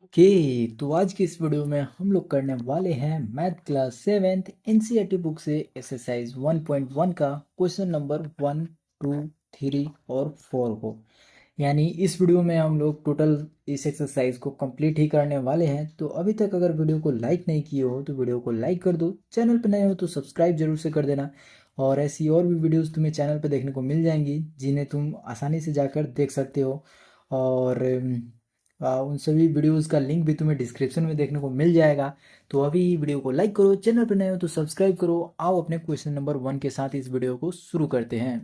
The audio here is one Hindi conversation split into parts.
ओके। तो आज की इस वीडियो में हम लोग करने वाले हैं math class seventh NCERT book से एक्सरसाइज 1.1 का क्वेश्चन नंबर 1, 2, 3 और 4 को। यानी इस वीडियो में हम लोग टोटल इस एक्सरसाइज को कंप्लीट ही करने वाले हैं। तो अभी तक अगर वीडियो को लाइक नहीं किए हो तो वीडियो को लाइक कर दो, चैनल पर नए हो तो सब्सक्राइब जरूर से कर देना। और ऐसी और भी वीडियोस तुम्हें चैनल पर देखने को मिल जाएंगी जिन्हें तुम आसानी से जाकर देख सकते हो। और उन सभी वीडियोस का लिंक भी तुम्हें डिस्क्रिप्शन में देखने को मिल जाएगा। तो अभी वीडियो को लाइक करो, चैनल पर नए हो तो सब्सक्राइब करो। आओ अपने क्वेश्चन नंबर 1 के साथ इस वीडियो को शुरू करते हैं।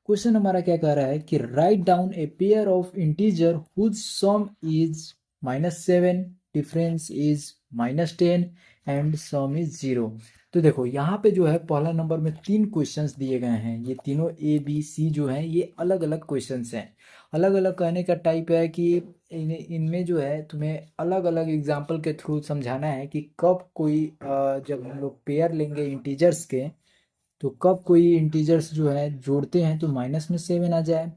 क्वेश्चन हमारा क्या कह रहा है कि write down a pair of integer whose sum is -7, difference is -10 and sum is 0। तो देखो यहाँ पे जो है पहला नंबर में 3 क्वेश्चंस दिए गए हैं। ये तीनों ए बी सी जो हैं ये अलग अलग क्वेश्चंस हैं। अलग अलग कहने का टाइप है कि इनमें जो है तुम्हें अलग अलग एग्जाम्पल के थ्रू समझाना है कि कब कोई जब हम लोग पेयर लेंगे इंटीजर्स के तो कब कोई इंटीजर्स जो है जोड़ते हैं तो -7 आ जाए,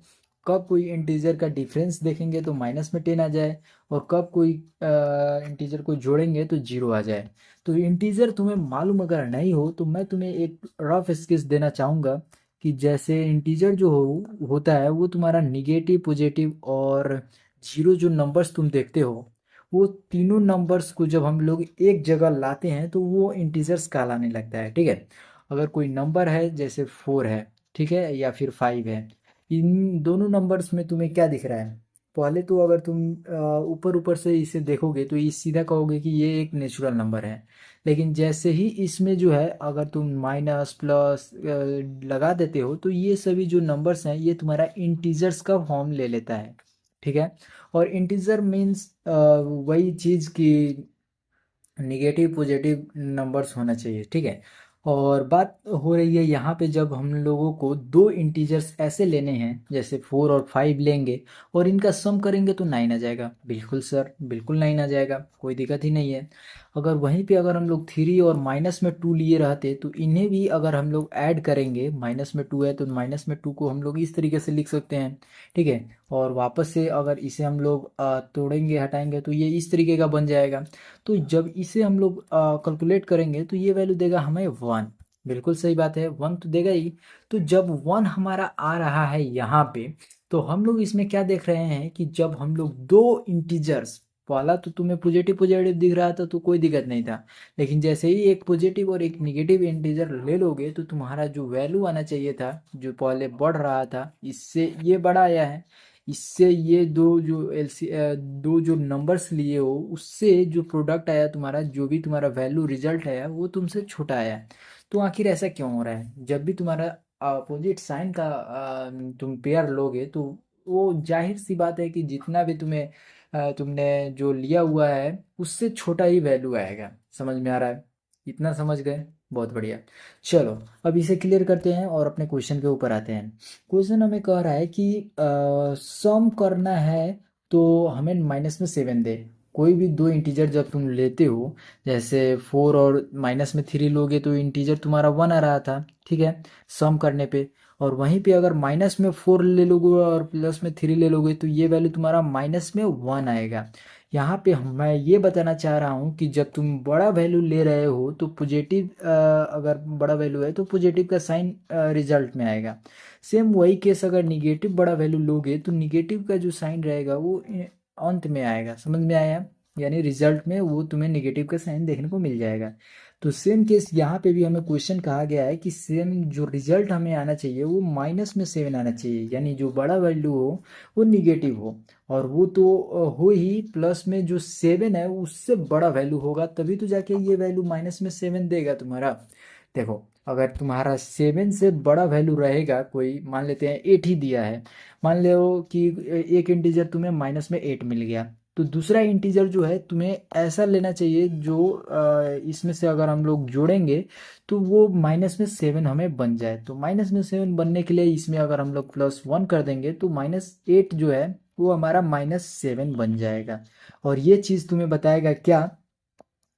कब कोई इंटीजर का डिफरेंस देखेंगे तो -10 आ जाए, और कब कोई इंटीजर को जोड़ेंगे तो 0 आ जाए। तो इंटीजर तुम्हें मालूम अगर नहीं हो तो मैं तुम्हें एक रफ स्केच देना चाहूँगा कि जैसे इंटीजर जो होता है वो तुम्हारा निगेटिव, पॉजिटिव और 0 जो नंबर्स तुम देखते हो वो तीनों नंबर्स को जब हम लोग एक जगह लाते हैं तो वो इंटीजर्स कहलाने लगता है। ठीक है। अगर कोई नंबर है जैसे 4 है, ठीक है, या फिर 5 है, इन दोनों नंबर्स में तुम्हें क्या दिख रहा है? पहले तो अगर तुम ऊपर ऊपर से इसे देखोगे तो ये सीधा कहोगे कि ये एक नेचुरल नंबर है। लेकिन जैसे ही इसमें जो है अगर तुम माइनस प्लस लगा देते हो तो ये सभी जो नंबर्स हैं ये तुम्हारा इंटीजर्स का फॉर्म ले लेता है। ठीक है। और इंटीजर मीन्स वही चीज़ कि निगेटिव पॉजिटिव नंबर्स होना चाहिए। ठीक है। और बात हो रही है यहाँ पे जब हम लोगों को दो इंटीजर्स ऐसे लेने हैं जैसे 4 और 5 लेंगे और इनका सम करेंगे तो 9 आ जाएगा। बिल्कुल सर, बिल्कुल 9 आ जाएगा, कोई दिक्कत ही नहीं है। अगर वहीं पे अगर हम लोग 3 और माइनस में 2 लिए रहते तो इन्हें भी अगर हम लोग ऐड करेंगे, माइनस में 2 है तो माइनस में 2 को हम लोग इस तरीके से लिख सकते हैं। ठीक है। और वापस से अगर इसे हम लोग तोड़ेंगे, हटाएंगे तो ये इस तरीके का बन जाएगा। तो जब इसे हम लोग कैलकुलेट करेंगे तो ये वैल्यू देगा हमें 1। बिल्कुल सही बात है, 1 तो देगा ही। तो जब 1 हमारा आ रहा है यहाँ पे तो हम लोग इसमें क्या देख रहे हैं कि जब हम लोग दो इंटीजर्स, पहला तो तुम्हें पॉजिटिव पॉजिटिव दिख रहा था तो कोई दिक्कत नहीं था, लेकिन जैसे ही एक पॉजिटिव और एक निगेटिव इंटीजर ले लोगे तो तुम्हारा जो वैल्यू आना चाहिए था जो पहले बढ़ रहा था इससे ये बड़ा आया है। इससे ये दो जो नंबर्स लिए हो उससे जो प्रोडक्ट आया तुम्हारा, जो भी तुम्हारा वैल्यू रिजल्ट आया वो तुमसे छोटा आया। तो आखिर ऐसा क्यों हो रहा है? जब भी तुम्हारा अपोजिट साइन का तुम पेयर लोगे तो वो जाहिर सी बात है कि जितना भी तुमने जो लिया हुआ है उससे छोटा ही वैल्यू आएगा। समझ में आ रहा है? इतना समझ गए? बहुत बढ़िया। चलो अब इसे क्लियर करते हैं और अपने क्वेश्चन के ऊपर आते हैं। क्वेश्चन हमें कह रहा है कि सम करना है तो हमें -7 दे। कोई भी दो इंटीजर जब तुम लेते हो जैसे 4 और -3 लोगे तो इंटीजर तुम्हारा 1 आ रहा था। ठीक है। सम करने पे, और वहीं पे अगर -4 ले लोगे और +3 ले लोगे तो ये वैल्यू तुम्हारा -1 आएगा। यहाँ पे मैं ये बताना चाह रहा हूँ कि जब तुम बड़ा वैल्यू ले रहे हो तो पॉजिटिव, अगर बड़ा वैल्यू है तो पॉजिटिव का साइन रिजल्ट में आएगा। सेम वही केस अगर निगेटिव बड़ा वैल्यू लोगे तो निगेटिव का जो साइन रहेगा वो अंत में आएगा। समझ में आया? यानी रिजल्ट में वो तुम्हें निगेटिव का साइन देखने को मिल जाएगा। तो सेम केस यहाँ पे भी हमें क्वेश्चन कहा गया है कि सेम जो रिजल्ट हमें आना चाहिए वो -7 आना चाहिए, यानी जो बड़ा वैल्यू हो वो निगेटिव हो, और वो तो हो ही, प्लस में जो 7 है उससे बड़ा वैल्यू होगा तभी तो जाके ये वैल्यू -7 देगा तुम्हारा। देखो अगर तुम्हारा 7 से बड़ा वैल्यू रहेगा, कोई मान लेते हैं 8 ही दिया है, मान लो कि एक इंटीजर तुम्हें -8 मिल गया, तो दूसरा इंटीजर जो है तुम्हें ऐसा लेना चाहिए जो इसमें से अगर हम लोग जोड़ेंगे तो वो -7 हमें बन जाए। तो -7 बनने के लिए इसमें अगर हम लोग +1 कर देंगे तो -8 जो है वो हमारा -7 बन जाएगा। और ये चीज़ तुम्हें बताएगा क्या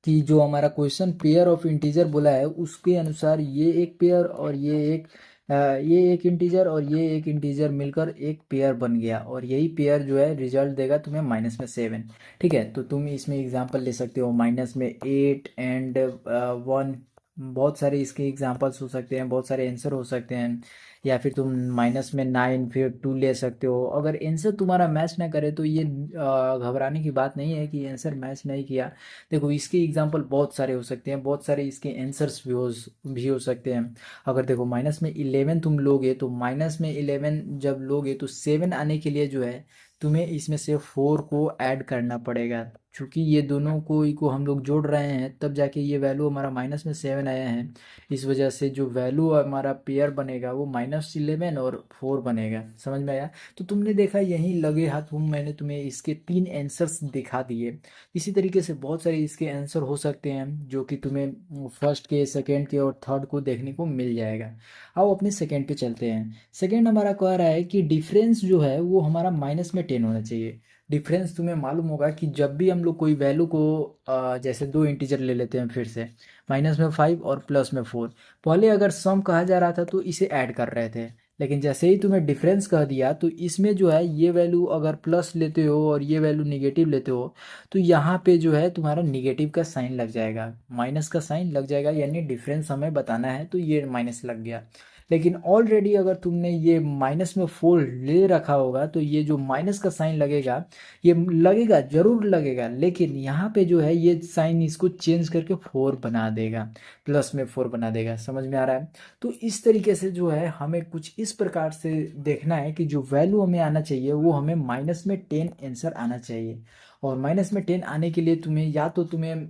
कि जो हमारा क्वेश्चन पेयर ऑफ इंटीजर बोला है उसके अनुसार ये एक पेयर और ये एक ये एक इंटीजर और ये एक इंटीजर मिलकर एक पेयर बन गया, और यही पेयर जो है रिजल्ट देगा तुम्हें -7। ठीक है, तो तुम इसमें एग्जांपल ले सकते हो -8 एंड 1। बहुत सारे इसके एग्जांपल्स हो सकते हैं, बहुत सारे आंसर हो सकते हैं। या फिर तुम -9 फिर 2 ले सकते हो। अगर आंसर तुम्हारा मैच ना करे तो ये घबराने की बात नहीं है कि आंसर मैच नहीं किया। देखो, इसके एग्जांपल बहुत सारे हो सकते हैं, बहुत सारे इसके आंसर्स भी हो सकते हैं। अगर देखो -11 तुम लोगे, तो -11 जब लोगे तो 7 आने के लिए जो है तुम्हें इसमें से 4 को ऐड करना पड़ेगा। चूंकि ये दोनों को हम लोग जोड़ रहे हैं, तब जाके ये वैल्यू हमारा -7 आया है। इस वजह से जो वैल्यू हमारा पेयर बनेगा वो -11 और 4 बनेगा। समझ में आया? तो तुमने देखा, यहीं लगे हाथ मैंने तुम्हें इसके 3 आंसर्स दिखा दिए। इसी तरीके से बहुत सारे इसके आंसर हो सकते हैं जो कि तुम्हें फर्स्ट के, सेकंड के और थर्ड को देखने को मिल जाएगा। आओ अपने सेकंड पे चलते हैं। सेकंड हमारा कह रहा है कि डिफरेंस जो है वो हमारा -10 होना चाहिए। डिफरेंस तुम्हें मालूम होगा कि जब भी हम लोग कोई वैल्यू को जैसे दो इंटीजर ले लेते हैं फिर से, -5 और +4। पहले अगर सम कहा जा रहा था तो इसे ऐड कर रहे थे, लेकिन जैसे ही तुम्हें डिफरेंस कह दिया तो इसमें जो है ये वैल्यू अगर प्लस लेते हो और ये वैल्यू निगेटिव लेते हो, तो यहाँ पे जो है तुम्हारा निगेटिव का साइन लग जाएगा, माइनस का साइन लग जाएगा, यानी डिफरेंस हमें बताना है तो ये माइनस लग गया। लेकिन ऑलरेडी अगर तुमने ये -4 ले रखा होगा तो ये जो माइनस का साइन लगेगा, ये लगेगा, जरूर लगेगा, लेकिन यहाँ पे जो है ये साइन इसको चेंज करके 4 बना देगा, +4 बना देगा। समझ में आ रहा है? तो इस तरीके से जो है हमें कुछ इस प्रकार से देखना है कि जो वैल्यू हमें आना चाहिए वो हमें -10 आंसर आना चाहिए। और -10 आने के लिए तुम्हें या तो तुम्हें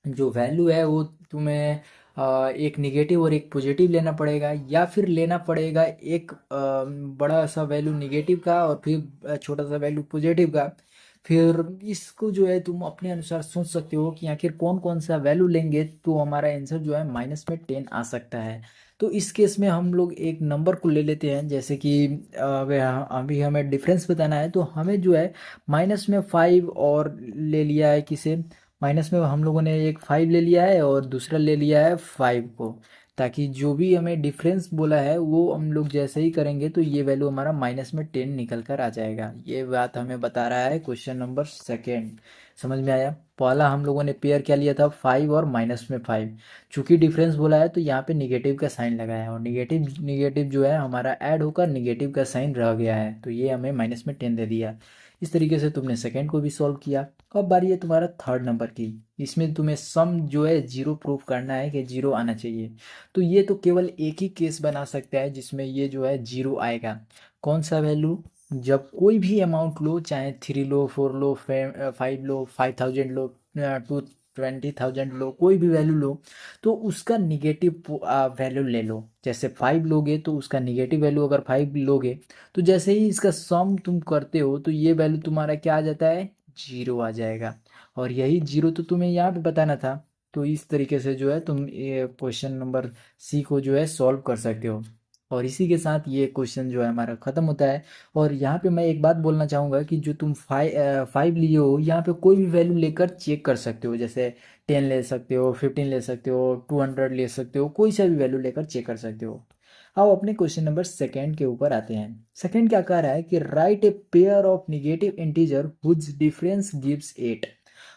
जो वैल्यू है वो तुम्हें एक निगेटिव और एक पॉजिटिव लेना पड़ेगा, या फिर लेना पड़ेगा एक बड़ा सा वैल्यू निगेटिव का और फिर छोटा सा वैल्यू पॉजिटिव का। फिर इसको जो है तुम अपने अनुसार सोच सकते हो कि आखिर कौन कौन सा वैल्यू लेंगे तो हमारा आंसर जो है -10 आ सकता है। तो इस केस में हम लोग एक नंबर को ले लेते हैं, जैसे कि अभी हमें डिफरेंस बताना है, तो हमें जो है -5 और ले लिया है किसे, माइनस में हम लोगों ने एक 5 ले लिया है और दूसरा ले लिया है 5 को, ताकि जो भी हमें डिफरेंस बोला है वो हम लोग जैसे ही करेंगे तो ये वैल्यू हमारा -10 निकल कर आ जाएगा। ये बात हमें बता रहा है क्वेश्चन नंबर सेकेंड। समझ में आया? पहला हम लोगों ने पेयर क्या लिया था, 5 और -5। चूंकि डिफरेंस बोला है तो यहाँ पे निगेटिव का साइन लगाया है, और निगेटिव निगेटिव जो है हमारा ऐड होकर निगेटिव का साइन रह गया है, तो ये हमें -10 दे दिया। इस तरीके से तुमने सेकेंड को भी सॉल्व किया। अब बारी है तुम्हारा थर्ड नंबर की। इसमें तुम्हें सम जो है 0 प्रूफ करना है कि 0 आना चाहिए। तो ये तो केवल एक ही केस बना सकता है जिसमें ये जो है 0 आएगा। कौन सा वैल्यू? जब कोई भी अमाउंट लो, चाहे 3 लो, 4 लो, 5 लो, 5000 लो, 20,000 लो, कोई भी वैल्यू लो, तो उसका निगेटिव वैल्यू ले लो। जैसे 5 लोगे तो उसका निगेटिव वैल्यू अगर 5 लोगे, तो जैसे ही इसका सम तुम करते हो तो ये वैल्यू तुम्हारा क्या आ जाता है, 0 आ जाएगा। और यही 0 तो तुम्हें यहाँ पे बताना था। तो इस तरीके से जो है तुम ये क्वेश्चन नंबर सी को जो है सॉल्व कर सकते हो। और इसी के साथ ये क्वेश्चन जो है हमारा ख़त्म होता है। और यहाँ पे मैं एक बात बोलना चाहूँगा कि जो तुम 5 लिए हो, यहाँ पे कोई भी वैल्यू लेकर चेक कर सकते हो। जैसे 10 ले सकते हो, 15 ले सकते हो, 200 ले सकते हो, कोई सा भी वैल्यू लेकर चेक कर सकते हो। आओ अपने क्वेश्चन नंबर सेकेंड के ऊपर आते हैं। सेकेंड क्या कह रहा है कि write a pair of negative integer whose difference gives 8।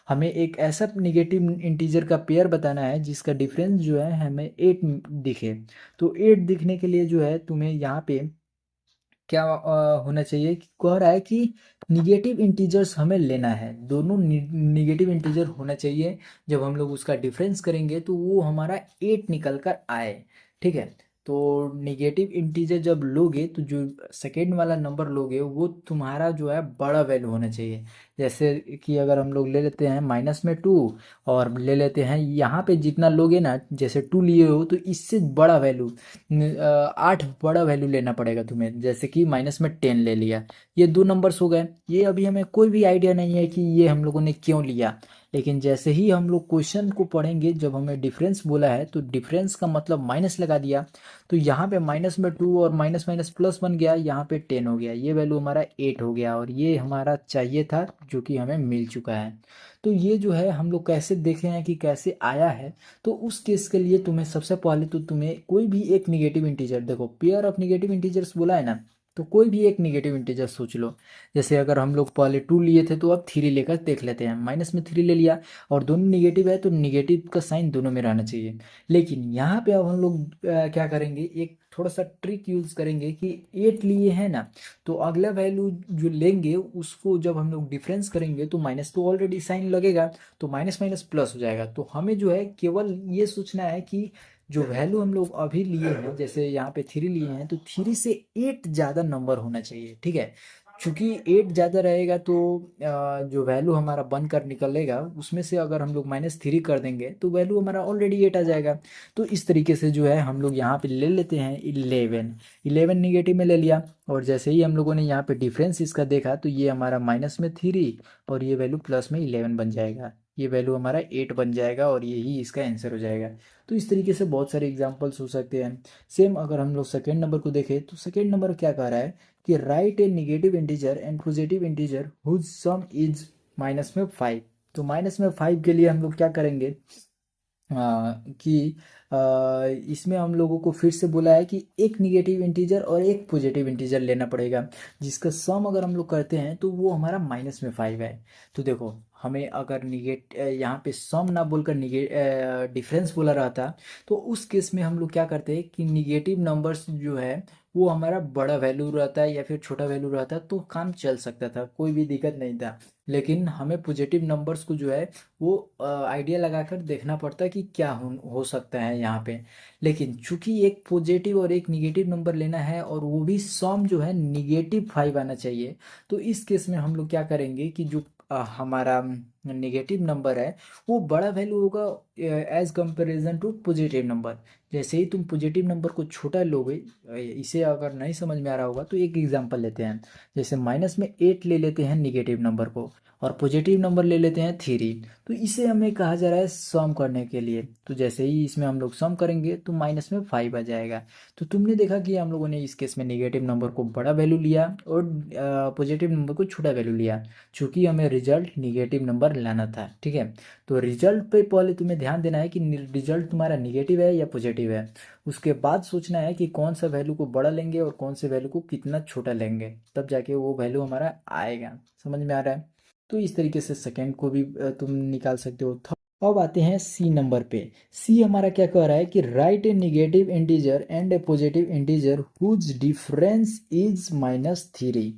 हमें एक ऐसा निगेटिव इंटीजर का पेयर बताना है जिसका डिफरेंस जो है हमें 8 दिखे। तो 8 दिखने के लिए जो है तुम्हें यहाँ पे क्या होना चाहिए, कह रहा है कि निगेटिव इंटीजर्स हमें लेना है, दोनों निगेटिव इंटीजर होना चाहिए। जब हम लोग उसका डिफरेंस करेंगे तो वो हमारा 8 निकल कर आए। ठीक है, तो निगेटिव इंटीजर जब लोगे तो जो सेकेंड वाला नंबर लोगे वो तुम्हारा जो है बड़ा वैल्यू होना चाहिए। जैसे कि अगर हम लोग ले लेते हैं -2 और ले लेते हैं यहाँ पे जितना लोगे ना, जैसे 2 लिए हो तो इससे बड़ा वैल्यू 8 बड़ा वैल्यू लेना पड़ेगा तुम्हें। जैसे कि -10 ले लिया, ये 2 नंबर्स हो गए। ये अभी हमें कोई भी आइडिया नहीं है कि ये हम लोगों ने क्यों लिया, लेकिन जैसे ही हम लोग क्वेश्चन को पढ़ेंगे, जब हमें डिफरेंस बोला है तो डिफरेंस का मतलब माइनस लगा दिया, तो यहाँ पे माइनस में 2 और माइनस माइनस प्लस बन गया, यहाँ पे 10 हो गया, ये वैल्यू हमारा 8 हो गया, और ये हमारा चाहिए था जो कि हमें मिल चुका है। तो ये जो है हम लोग कैसे देखे हैं कि कैसे आया है। तो उस केस के लिए तुम्हें सबसे पहले तो तुम्हें कोई भी एक निगेटिव इंटीजर, देखो पेयर ऑफ निगेटिव इंटीजर्स बोला है ना, तो कोई भी एक निगेटिव इंटीजर सोच लो। जैसे अगर हम लोग पहले 2 लिए थे तो अब 3 लेकर देख लेते हैं, माइनस में 3 ले लिया और दोनों निगेटिव है तो निगेटिव का साइन दोनों में रहना चाहिए। लेकिन यहाँ पे अब हम लोग क्या करेंगे, एक थोड़ा सा ट्रिक यूज़ करेंगे कि 8 लिए हैं ना, तो अगला वैल्यू जो लेंगे उसको जब हम लोग डिफरेंस करेंगे तो माइनस तो ऑलरेडी साइन लगेगा, तो माइनस माइनस प्लस हो जाएगा। तो हमें जो है केवल ये सोचना है कि जो वैल्यू हम लोग अभी लिए हैं, जैसे यहाँ पे 3 लिए हैं, तो 3 से 8 ज़्यादा नंबर होना चाहिए, ठीक है। चूंकि 8 ज़्यादा रहेगा तो जो वैल्यू हमारा बनकर निकलेगा उसमें से अगर हम लोग -3 कर देंगे तो वैल्यू हमारा ऑलरेडी 8 आ जाएगा। तो इस तरीके से जो है हम लोग यहाँ पे ले लेते हैं 11। 11 निगेटिव में ले लिया, और जैसे ही हम लोगों ने यहाँ पे डिफरेंस इसका देखा तो ये हमारा -3 और ये वैल्यू प्लस में 11 बन जाएगा, ये वैल्यू हमारा 8 बन जाएगा और यही इसका आंसर हो जाएगा। तो इस तरीके से बहुत सारे एग्जांपल्स हो सकते हैं। सेम अगर हम लोग सेकेंड नंबर को देखें तो सेकेंड नंबर क्या कह रहा है कि write a negative integer and positive integer whose sum is -5। तो -5 के लिए हम लोग क्या करेंगे कि इसमें हम लोगों को फिर से बोला है कि एक निगेटिव इंटीजर और एक पॉजिटिव इंटीजर लेना पड़ेगा, जिसका सम अगर हम लोग करते हैं तो वो हमारा -5 है। तो देखो हमें अगर यहाँ पे सम ना बोलकर डिफरेंस बोला रहता तो उस केस में हम लोग क्या करते हैं कि निगेटिव नंबर्स जो है वो हमारा बड़ा वैल्यू रहता है या फिर छोटा वैल्यू रहता है तो काम चल सकता था, कोई भी दिक्कत नहीं था। लेकिन हमें पॉजिटिव नंबर्स को जो है वो आइडिया लगाकर देखना पड़ता है कि क्या हो सकता है यहाँ पे। लेकिन चूंकि एक पॉजिटिव और एक निगेटिव नंबर लेना है और वो भी सम जो है -5 आना चाहिए, तो इस केस में हम लोग क्या करेंगे कि जो हमारा निगेटिव नंबर है वो बड़ा वैल्यू होगा as comparison to positive number. जैसे ही तुम पॉजिटिव नंबर को छोटा लोगे, इसे अगर नहीं समझ में आ रहा होगा तो एक एग्जांपल लेते हैं। जैसे -8 ले लेते हैं निगेटिव नंबर को और पॉजिटिव नंबर ले लेते हैं 3, तो इसे हमें कहा जा रहा है सम करने के लिए। तो जैसे ही इसमें हम लोग सम करेंगे तो -5 आ जाएगा। तो तुमने देखा कि हम लोगों ने इस केस में निगेटिव नंबर को बड़ा वैल्यू लिया और पॉजिटिव नंबर को छोटा वैल्यू लिया, चूँकि हमें रिजल्ट निगेटिव नंबर लाना था, ठीक है। तो रिजल्ट पे पहले तुम्हें ध्यान देना है कि रिजल्ट तुम्हारा निगेटिव है या पॉजिटिव है। उसके बाद सोचना है कि कौन सा वैल्यू को बड़ा लेंगे और कौन से वैल्यू को कितना छोटा लेंगे, तब जाके वो वैल्यू हमारा आएगा। समझ में आ रहा है। तो इस तरीके से सेकंड को भी तुम निकाल सकते हो। अब आते हैं सी नंबर पे। सी हमारा क्या कह रहा है कि write a negative integer and a positive integer whose difference is -3।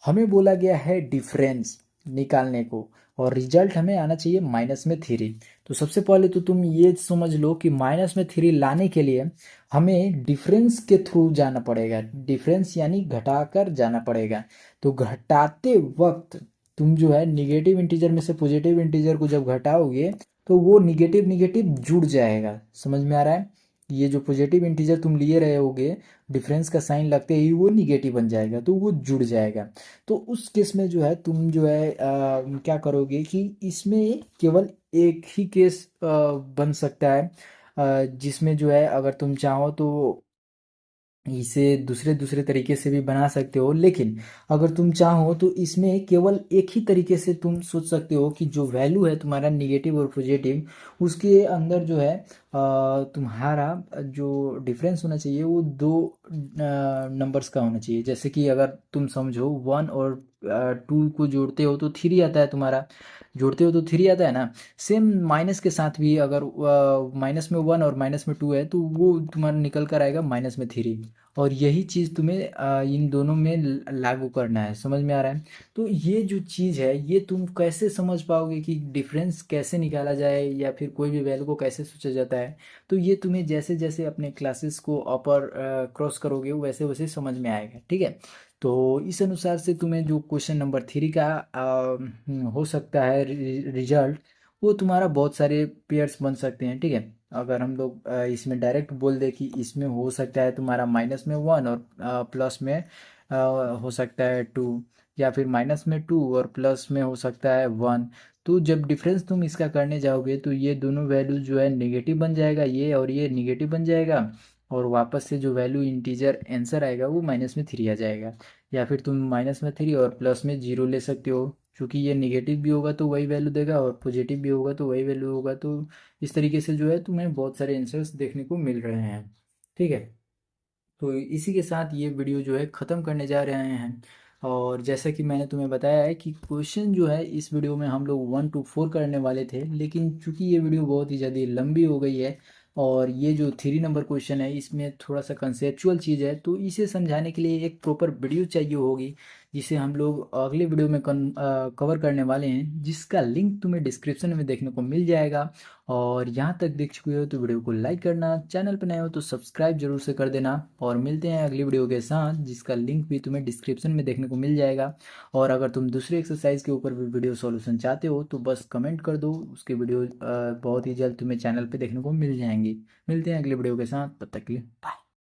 हमें बोला गया है डिफरेंस निकालने को और रिजल्ट हमें आना चाहिए -3। तो सबसे पहले तो तुम ये समझ लो कि -3 लाने के लिए हमें डिफरेंस के थ्रू जाना पड़ेगा, डिफरेंस यानी घटाकर जाना पड़ेगा। तो घटाते वक्त तुम जो है निगेटिव इंटीजर में से पॉजिटिव इंटीजर को जब घटाओगे तो वो निगेटिव निगेटिव जुड़ जाएगा। समझ में आ रहा है। ये जो पॉजिटिव इंटीजर तुम लिए रहे होगे, डिफरेंस का साइन लगते ही वो निगेटिव बन जाएगा तो वो जुड़ जाएगा। तो उस केस में जो है तुम जो है क्या करोगे कि इसमें केवल एक ही केस बन सकता है, जिसमें जो है अगर तुम चाहो तो इसे दूसरे दूसरे तरीके से भी बना सकते हो। लेकिन अगर तुम चाहो तो इसमें केवल एक ही तरीके से तुम सोच सकते हो कि जो वैल्यू है तुम्हारा निगेटिव और पॉजिटिव उसके अंदर जो है तुम्हारा जो डिफरेंस होना चाहिए वो दो नंबर्स का होना चाहिए। जैसे कि अगर तुम समझो 1 और 2 को जोड़ते हो तो 3 आता है तुम्हारा, जोड़ते हो तो 3 आता है ना। सेम माइनस के साथ भी अगर माइनस में 1 और माइनस में 2 है तो वो तुम्हारा निकल कर आएगा -3। और यही चीज़ तुम्हें इन दोनों में लागू करना है। समझ में आ रहा है। तो ये जो चीज़ है ये तुम कैसे समझ पाओगे कि डिफरेंस कैसे निकाला जाए या फिर कोई भी वैल्यू को कैसे सोचा जाता है, तो ये तुम्हें जैसे जैसे अपने क्लासेस को अपर क्रॉस करोगे वैसे वैसे समझ में आएगा, ठीक है। तो इस अनुसार से तुम्हें जो क्वेश्चन नंबर 3 का हो सकता है रिजल्ट, वो तुम्हारा बहुत सारे पेयर्स बन सकते हैं, ठीक है। अगर हम लोग इसमें डायरेक्ट बोल दे कि इसमें हो सकता है तुम्हारा -1 और प्लस में हो सकता है 2, या फिर -2 और प्लस में हो सकता है 1। तो जब डिफरेंस तुम इसका करने जाओगे तो ये दोनों वैल्यू जो है नेगेटिव बन जाएगा, ये और ये नेगेटिव बन जाएगा, और वापस से जो वैल्यू इंटीजर आंसर आएगा वो -3 आ जाएगा। या फिर तुम -3 और प्लस में 0 ले सकते हो, क्योंकि ये निगेटिव भी होगा तो वही वैल्यू देगा और पॉजिटिव भी होगा तो वही वैल्यू होगा। तो इस तरीके से जो है तुम्हें बहुत सारे आंसर्स देखने को मिल रहे हैं। ठीक है, तो इसी के साथ ये वीडियो जो है ख़त्म करने जा रहे हैं। और जैसा कि मैंने तुम्हें बताया है कि क्वेश्चन जो है इस वीडियो में हम लोग 1 to 4 करने वाले थे, लेकिन चूंकि ये वीडियो बहुत ही ज़्यादा लंबी हो गई है और ये जो 3 नंबर क्वेश्चन है इसमें थोड़ा सा कंसेप्चुअल चीज़ है, तो इसे समझाने के लिए एक प्रॉपर वीडियो चाहिए होगी, जिसे हम लोग अगले वीडियो में कवर करने वाले हैं, जिसका लिंक तुम्हें डिस्क्रिप्शन में देखने को मिल जाएगा। और यहाँ तक देख चुके हो तो वीडियो को लाइक करना, चैनल पर नए हो तो सब्सक्राइब जरूर से कर देना। और मिलते हैं अगली वीडियो के साथ, जिसका लिंक भी तुम्हें डिस्क्रिप्शन में देखने को मिल जाएगा। और अगर तुम दूसरी एक्सरसाइज के ऊपर भी वीडियो सॉल्यूशन चाहते हो तो बस कमेंट कर दो, उसके वीडियो बहुत ही जल्द तुम्हें चैनल पे देखने को मिल जाएंगी। मिलते हैं अगली वीडियो के साथ, तब तक के लिए बाय।